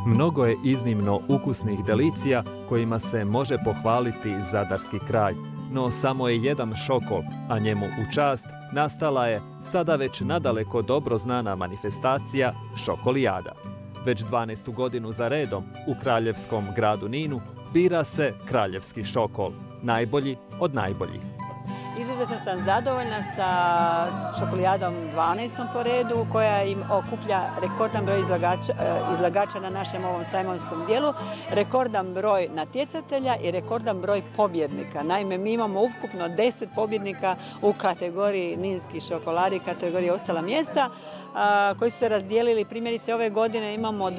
Mnogo je iznimno ukusnih delicija kojima se može pohvaliti zadarski kraj. No samo je jedan šokol, a njemu u čast nastala je sada već nadaleko dobro znana manifestacija Šokolijada. Već 12. godinu za redom u kraljevskom gradu Ninu bira se kraljevski šokol, najbolji od najboljih. Izuzetno sam zadovoljna sa Šokolijadom 12. po redu, koja im okuplja rekordan broj izlagača na našem ovom sajmonskom dijelu, rekordan broj natjecatelja i rekordan broj pobjednika. Naime, mi imamo ukupno 10 pobjednika u kategoriji ninski šokoladi, kategoriji ostala mjesta, koji su se razdijelili. Primjerice, ove godine imamo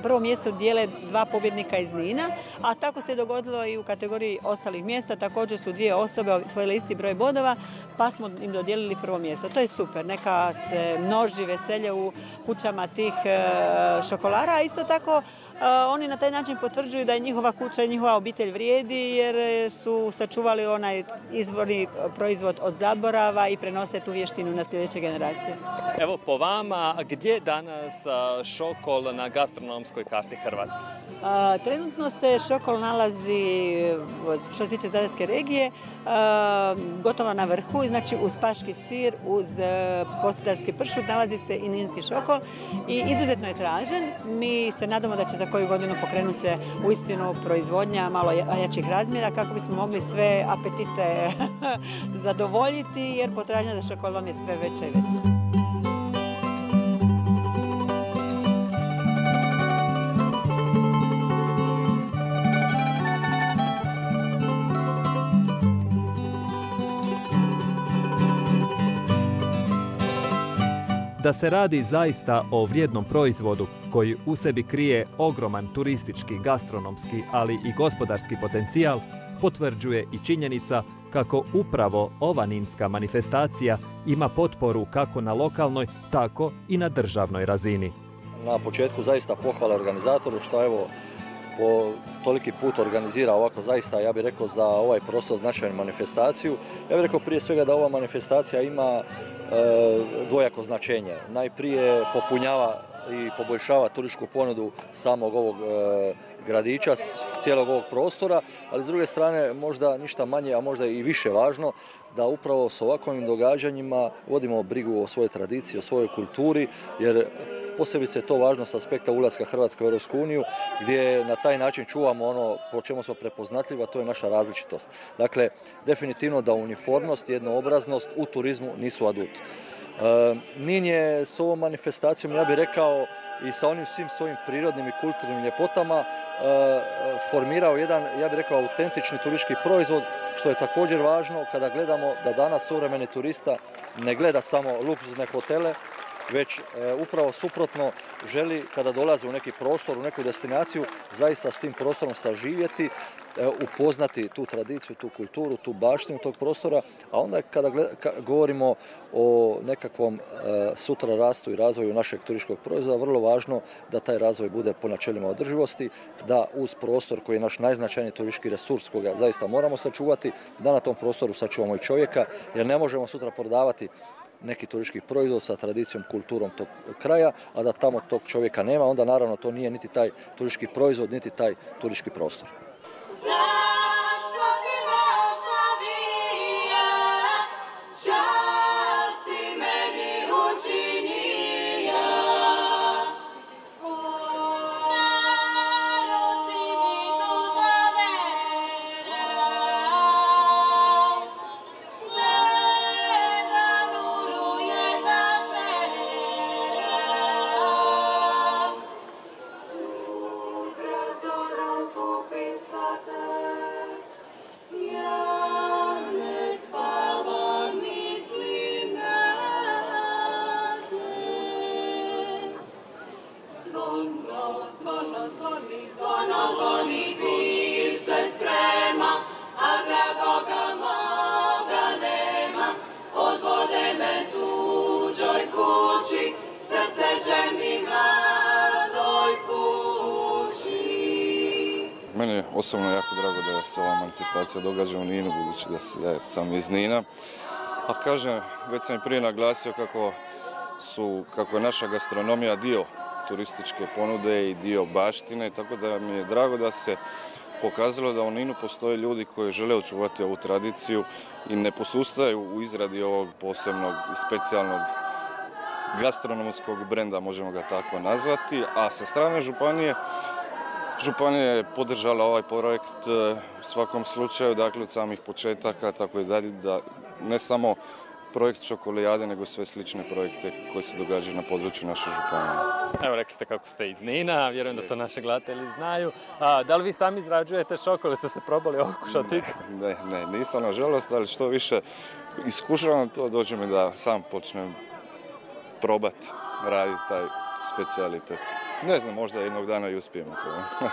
prvo mjesto dijele 2 pobjednika iz Nina, a tako se dogodilo i u kategoriji ostalih mjesta. Također su 2 osobe osvojile isti broj bodova, pa smo im dodijelili prvo mjesto. To je super, neka se množi veselje u kućama tih šokolara, a isto tako oni na taj način potvrđuju da je njihova kuća i njihova obitelj vrijedi, jer su sačuvali onaj izvorni proizvod od zaborava i prenose tu vještinu na sljedeće generacije. Evo, po vama, gdje je danas šokol na gastronomskoj karti Hrvatske? Trenutno se šokol nalazi, što se tiče zadarske regije, gotovo na vrhu, znači uz paški sir, uz posudarski pršut nalazi se i ninski šokol i izuzetno je tražen. Mi se nadamo da će za koju godinu pokrenuti se uistinu proizvodnja malo jačih razmjera kako bismo mogli sve apetite zadovoljiti, jer potražnja za šokolom je sve veća i veća. Da se radi zaista o vrijednom proizvodu koji u sebi krije ogroman turistički, gastronomski, ali i gospodarski potencijal, potvrđuje i činjenica kako upravo ova ninska manifestacija ima potporu kako na lokalnoj, tako i na državnoj razini. Na početku zaista pohvala organizatoru što evo po toliki put organizira ovako zaista, ja bih rekao, za ovaj prostor značajnu manifestaciju. Ja bih rekao prije svega da ova manifestacija ima dvojako značenje. Najprije popunjava i poboljšava turističku ponudu samog ovog gradića, cijelog ovog prostora, ali s druge strane možda ništa manje, a možda i više važno, da upravo s ovakvim događanjima vodimo brigu o svojoj tradiciji, o svojoj kulturi, jer posebice je to važno s aspekta ulaska Hrvatske u Europsku uniju, gdje na taj način čuvamo ono po čemu smo prepoznatljivi, a to je naša različitost. Dakle, definitivno da uniformnost, jednoobraznost u turizmu nisu adut. Nin je s ovom manifestacijom, ja bih rekao, i sa onim svim svojim prirodnim i kulturnim ljepotama formirao jedan, ja bih rekao, autentični turistički proizvod, što je također važno kada gledamo da danas suvremeni turista ne gleda samo luksuzne hotele, već upravo suprotno želi kada dolazi u neki prostor, u neku destinaciju, zaista s tim prostorom saživjeti, upoznati tu tradiciju, tu kulturu, tu baštinu tog prostora, a onda kada govorimo o nekakvom sutra rastu i razvoju našeg turističkog proizvoda, vrlo važno da taj razvoj bude po načelima održivosti, da uz prostor koji je naš najznačajniji turistički resurs koga zaista moramo sačuvati, da na tom prostoru sačuvamo i čovjeka, jer ne možemo sutra prodavati neki turistički proizvod sa tradicijom, kulturom tog kraja, a da tamo tog čovjeka nema, onda naravno to nije niti taj turistički proizvod, niti taj turistički prostor. osobno jako drago da se ova manifestacija događa u Ninu, budući da ja sam iz Nina. A kažem, već sam i prije naglasio kako je naša gastronomija dio turističke ponude i dio baštine, tako da mi je drago da se pokazalo da u Ninu postoje ljudi koji žele očuvati ovu tradiciju i ne posustaju u izradi ovog posebnog i specijalnog gastronomskog brenda, možemo ga tako nazvati. A sa strane Županija je podržala ovaj projekt u svakom slučaju, dakle od samih početaka, tako i dalje, da ne samo projekt Čokolijade, nego sve slične projekte koji se događaju na području naše županije. Evo, rekli ste kako ste iz Nina, vjerujem da to naši gledatelji znaju. Da li vi sami izrađujete šokol, ili ste se probali okušati? Ne, nisam nažalost, ali što više iskušavam to, dođe mi da sam počnem probati raditi taj specijalitet. Ne znam, možda jednog dana i uspijemo to.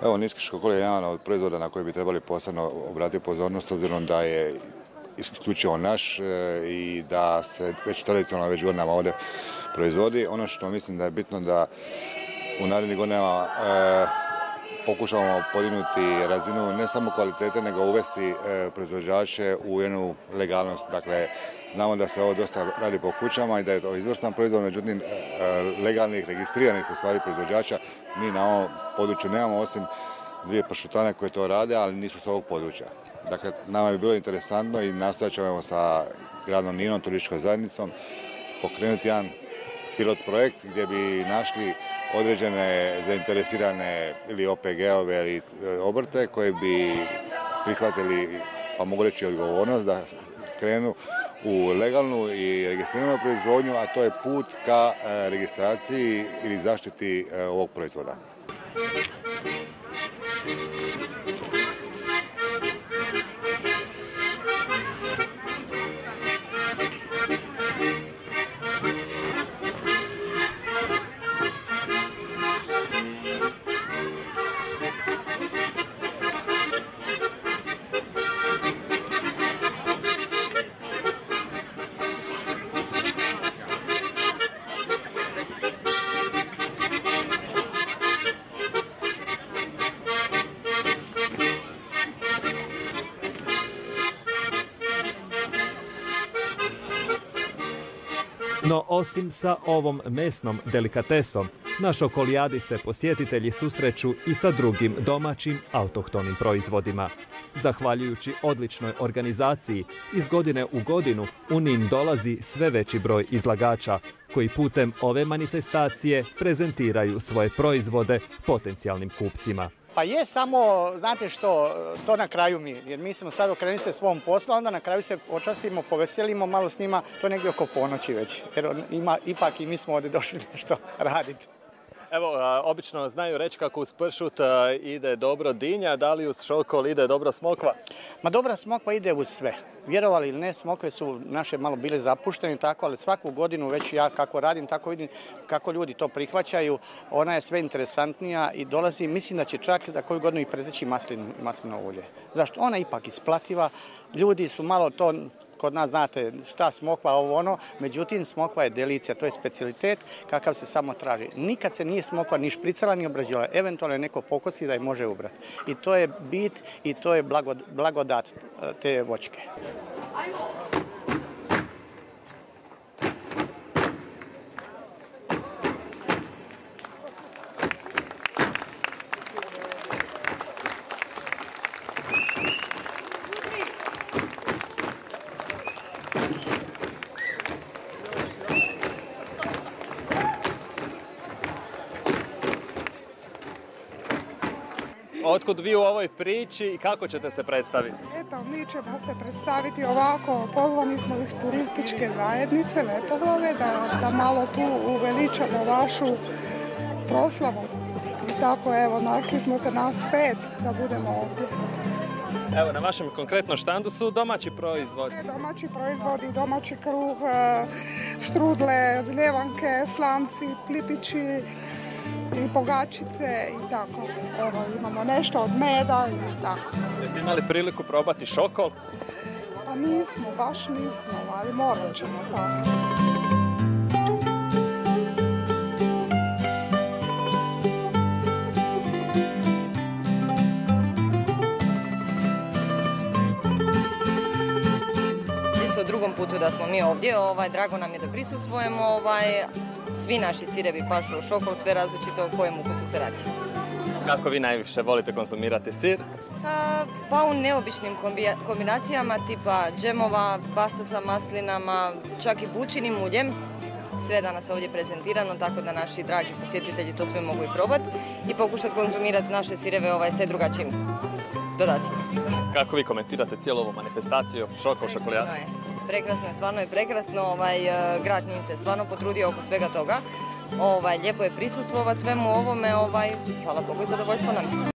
Evo, niski šokol je jedan od proizvoda na koji bi trebali posebno obratiti pozornost, obzirom da je isključivo naš i da se već tradicionalno već godinama ovdje proizvodi. Ono što mislim da je bitno da u narednih godinama pokušamo podignuti razinu ne samo kvalitete, nego uvesti proizvođače u jednu legalnost. Dakle, znamo da se ovo dosta radi po kućama i da je to izvrstan proizvod, međutim legalnih, registriranih u stvari proizvođača mi na ovom području nemamo, osim dvije pršutane koje to rade, ali nisu s ovog područja. Dakle, nama bi bilo interesantno i nastojat ćemo sa gradom Ninom, turističkom zajednicom, pokrenuti jedan pilot projekt gdje bi našli određene zainteresirane ili OPG-ove ili obrte koji bi prihvatili, pa mogu reći, odgovornost da krenu u legalnu i registriranu proizvodnju, a to je put ka registraciji ili zaštiti ovog proizvoda. No osim sa ovom mesnom delikatesom, na Šokolijadi se posjetitelji susreću i sa drugim domaćim autohtonim proizvodima. Zahvaljujući odličnoj organizaciji, iz godine u godinu u Nin dolazi sve veći broj izlagača koji putem ove manifestacije prezentiraju svoje proizvode potencijalnim kupcima. Pa je, samo, znate što, to na kraju mi, jer mi smo sad okrenuli se svom poslu, onda na kraju se počastimo, poveselimo malo s njima, to negdje oko ponoći već, jer ipak i mi smo ovdje došli nešto raditi. Evo, obično znaju reći kako uz pršut ide dobro dinja, da li uz šokol ide dobro smokva? Ma dobra smokva ide uz sve. Vjerovali ili ne, smokve su naše malo bile zapuštene tako, ali svaku godinu već ja kako radim, tako vidim kako ljudi to prihvaćaju. Ona je sve interesantnija i dolazi, mislim da će čak za koju godinu i preteći maslino ulje. Zašto? Ona je ipak isplativa, ljudi su malo to, kod nas znate šta smokva, ovo ono, međutim smokva je delicija, to je specijalitet kakav se samo traži. Nikad se nije smokva ni špricala ni obrađivala, eventualno je neko pokosi da je može ubrati. I to je bit i to je blagodat te voćke. Otkud vi u ovoj priči i kako ćete se predstaviti? Eto, mi ćemo se predstaviti ovako, pozvani smo iz turističke zajednice Lepoglave da malo tu uveličamo vašu proslavu. I tako, evo, našli smo se nas 5 da budemo ovdje. Evo, na vašem konkretnom štandu su domaći proizvodi. Domaći proizvodi, domaći kruh, štrudle, ljevanke, slanci, plipići i pogačice i tako. Evo, imamo nešto od meda i tako. Jeste imali priliku probati šokol? Pa nismo, baš nismo, ali morat ćemo tako. U drugom putu da smo mi ovdje, drago nam je da prisustvujemo, svi naši sirevi pašu u šokol, sve različito o kojem ukusu se radi. Kako vi najviše volite konzumirati sir? Pa u neobičnim kombinacijama tipa džemova, pasta sa maslinama, čak i bućinim uljem. Sve je danas ovdje prezentirano, tako da naši dragi posjetitelji to sve mogu i probati i pokušati konzumirati naše sireve sve drugačijim dodacima. Kako vi komentirate cijelu ovu manifestaciju šokol šokolijada? Prekrasno je, stvarno je prekrasno. Grad Nin se stvarno potrudio oko svega toga. Lijepo je prisustvovati svemu ovome. Hvala Bogu i zadovoljstvo nam.